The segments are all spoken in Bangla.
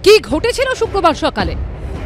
কি ঘটেছিল শুক্রবার সকালে?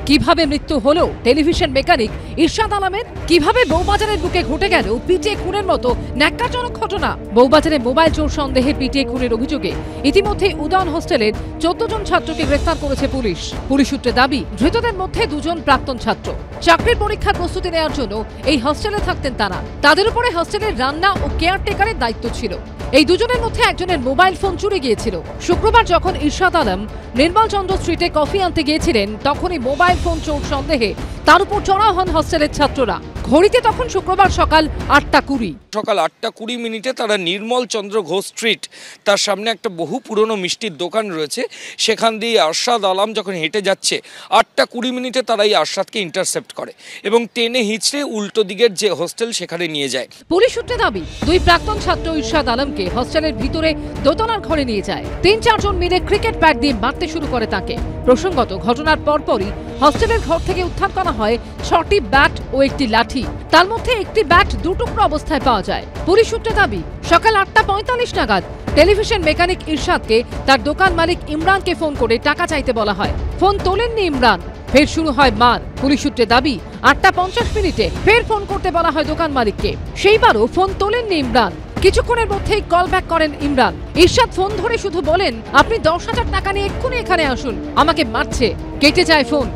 কিভাবে মৃত্যু হলো টেলিভিশন মেকানিক ইরশাদ আলমের? কিভাবে বউবাজারের বুকে ঘটে গেল পিটিয়ে খুনের মতো ন্যাক্কারজনক ঘটনা? বউবাজারে মোবাইল চোর সন্দেহে পিটিয়ে খুনের অভিযোগে ইতিমধ্যে উদয়ন হোস্টেলের 14 জন ছাত্রকে গ্রেফতার করেছে পুলিশ। পুলিশ সূত্রে দাবি, ধৃতদের মধ্যে 2 জন প্রাক্তন ছাত্র। চাকরির পরীক্ষার প্রস্তুতি নেওয়ার জন্য এই হোস্টেলে থাকতেন তারা। তাদের উপরে হোস্টেলের রান্না ও কেয়ারটেকারের দায়িত্ব ছিল। এই দুজনের মধ্যে একজনের মোবাইল ফোন চুরি গিয়েছিল। শুক্রবার যখন ইরশাদ আলম নির্মলচন্দ্র স্ট্রিটে কফি আনতে গিয়েছিলেন, তখনই মোবাইল ফোন চোর সন্দেহে তার উপর চড়াও হন হোস্টেলের ছাত্ররা। ঘড়িতে তখন শুক্রবার সকাল 8:20। সকাল 8:20 তারা নির্মলচন্দ্র ঘোষ স্ট্রিট, তার সামনে একটা বহু পুরনো মিষ্টির দোকান রয়েছে, সেখান দিয়ে আরশাদ আলম যখন হেঁটে যাচ্ছে 8:20 তারা এই আরশাদকে ইন্টারসেপ্ট করে এবং টেনে হিঁচড়ে উল্টো দিকের যে হোস্টেল সেখানে নিয়ে যায়। পুলিশ সূত্রে দাবি, 2 প্রাক্তন ছাত্র ইরশাদ আলমকে হোস্টেলের ভিতরে দোতলার ঘরে নিয়ে যায়। 3-4 জন মিলে ক্রিকেট ব্যাট দিয়ে মারতে শুরু করে তাকে। প্রসঙ্গত, ঘটনার পরপরই হোস্টেলের ঘর থেকে উদ্ধার করা হয় 6টি ব্যাট ও একটি লাঠি। তার মধ্যে একটি ব্যাট 2 টুকরো অবস্থায় পাওয়া যায়। পুলিশ সূত্রে দাবি, সকাল 8:45 নাগাদ টেলিভিশন মেকানিক ইরশাদকে তার দোকান মালিক ইমরানকে ফোন করে টাকা চাইতে বলা হয়। ফোন তোলেননি ইমরান, ফের শুরু হয় মার। পুলিশ সূত্রে দাবি, 8:50 ফের ফোন করতে বলা হয় দোকান মালিককে। সেইবারও ফোন তোলেননি ইমরান। কিছুক্ষণের মধ্যেই কল ব্যাক করেন ইমরান। ইরশাদ ফোন ধরে শুধু বলেন, আপনি 10,000 টাকা নিয়ে এক্ষুনি এখানে আসুন, আমাকে মারছে। কেটে যায় ফোন।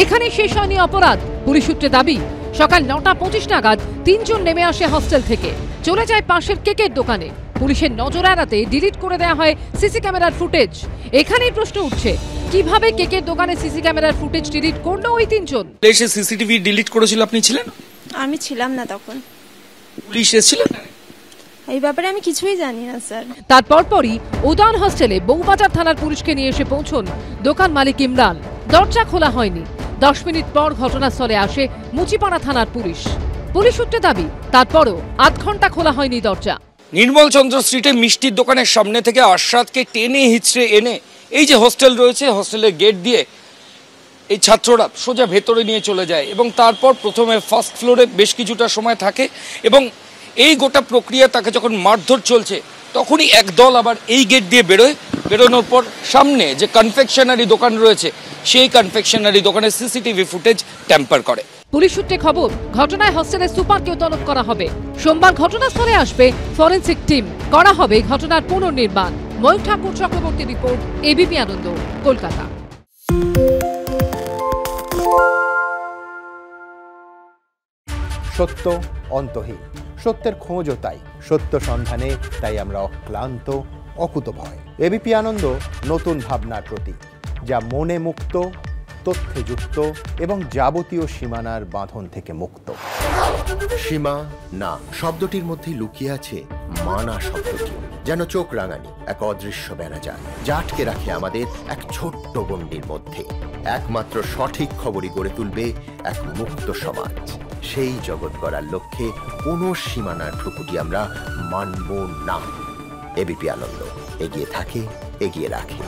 এখানে শেষ হয়নি অপরাধ। পুলিশ সূত্রে দাবি, সকাল 9:25 নাগাদ 3 জন নেমে আসে হোস্টেল থেকে, চলে যায় পাশের কেকের দোকানে। পুলিশের নজর এড়াতে ডিলিট করে দেওয়া হয় সিসি ক্যামেরার ফুটেজ। এখানেই প্রশ্ন উঠছে, কিভাবে কেকের দোকানে সিসি ক্যামেরার ফুটেজ ডিলিট করলো ওই 3 জন? এসে সিসিটিভি ডিলিট করেছিল, আপনি ছিলেন? আমি ছিলাম না তখন। পুলিশ এসেছিল? এই ব্যাপারে আমি কিছুই জানি না স্যার। তারপরই উদয়ন হোস্টেলে বউবাজার থানার পুলিশকে নিয়ে এসে পৌঁছন দোকান মালিক ইমরান। দরজা খোলা হয়নি। 10 মিনিট পর ঘটনাস্থলে আসে মুচিপাড়া থানার পুলিশ। পুলিশ সূত্রে দাবি, তারপরও আধ ঘন্টা খোলা হয়নি দরজা। নির্মলচন্দ্র স্ট্রিটে মিষ্টির দোকানের সামনে থেকে আরশাদকে টেনে হিঁচড়ে এনে এই যে হোস্টেল রয়েছে, হোস্টেলের গেট দিয়ে এই ছাত্ররা সোজা ভেতরে নিয়ে চলে যায় এবং তারপর প্রথমে ফার্স্ট ফ্লোরে বেশ কিছুটা সময় থাকে এবং এই গোটা প্রক্রিয়া তাকে যখন মারধর চলছে তখনই একদল আবার এই গেট দিয়ে বেরোনোর পর সামনে যে কনফেকশনারি দোকান রয়েছে সেই কনফেকশনারি দোকানের সিসিটিভি ফুটেজ ট্যাম্পার করে। পুলিশ সূত্রে খবর, ঘটনায় হোস্টেলের সুপারকেও তলব করা হবে। সোমবার ঘটনাস্থলে আসবে ফরেনসিক টিম, করা হবে ঘটনার পুনর্নির্মাণ। ময়ূর ঠাকুর চক্রবর্তী রিপোর্ট, এবিপি আনন্দ, কলকাতা। সত্য অন্তহীন, সত্যের খোঁজও তাই, সত্য সন্ধানে তাই আমরা অক্লান্ত, অকুতভয়। এবিপি আনন্দ নতুন ভাবনার প্রতীক, যা মনে মুক্ত, তথ্যে যুক্ত এবং যাবতীয় সীমানার বাঁধন থেকে মুক্ত। সীমা না শব্দটির মধ্যে লুকিয়ে আছে মানা শব্দটি, যেন চোখ রাঙানি এক অদৃশ্য বেড়াজাল, যা আটকে রাখে আমাদের এক ছোট্ট গণ্ডির মধ্যে। একমাত্র সঠিক খবরই গড়ে তুলবে এক মুক্ত সমাজ। সেই জগৎ গড়ার লক্ষ্যে কোনো সীমানার ঠুকুটি আমরা মানব না। এবিপি আনন্দ এগিয়ে থাকে, এগিয়ে রাখে।